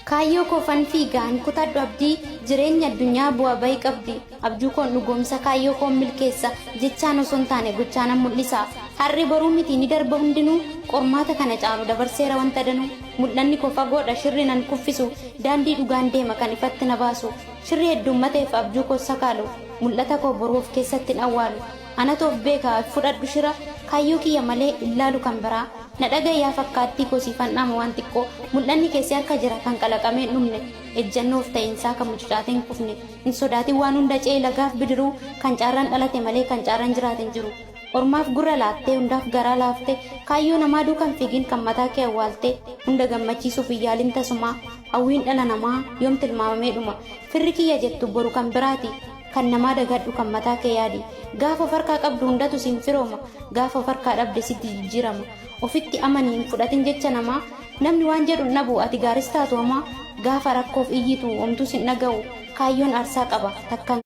Kayyoo kofan fiigaan kutadhu abdii jireenya addunyaa bu'aa bahii qabdi. Abjuu koon dhugoomsa kaayyoo koon milkeessa jechaan osoo hin taane gochaan mul'isa. Harri boruu miti ni darba hundinuu qormaata kana caalu dabarseera wanta danuu. Mul'anni koo fagoodha shirri nan kuffisu daandii dhugaan deema kan ifatti na baasu. Shirri heddummateef abjuu koo sakaalu mul'ata koo boruu of keessatti hin awwaalu. Anatoof beekaa fudhadhu shira kaayyoo kiyya malee illaalu kan biraa. Na dhagayaa fakkaattii koo siifan dhaama waan xiqqoo mul'anni keessi harka jira kan qalaqamee dhumne ejjannoof ta'insaa kan mucucaateen kufne hin sodaatin waan hunda ce'ee lagaaf bidiruu kan caarraan dhalate malee kan caarraan jiraatin jiru. Ormaaf gurra laattee hundaaf garaa laaftee kaayyoo namaa duukan fiigin kan mataa kee awwaaltee hunda gammachiisuuf iyyaalin tasumaa hawwiin dhala namaa yoom tilmaamamee dhuma firri kiyya jettu boru kan biraati. Kan namaa dagadhu kan mataa kee yaadi gaafa farkaa qabdu hundatu siin firooma gaafa farkaa dhabde sitti jijjiirama ofitti amaniin fudhatin jecha namaa namni waan jedhu nabu ati gaaris taatu homaa gaafa rakkoof iyyitu homtuu sin dhaga'u kaayyoon aarsaa qaba takkaan.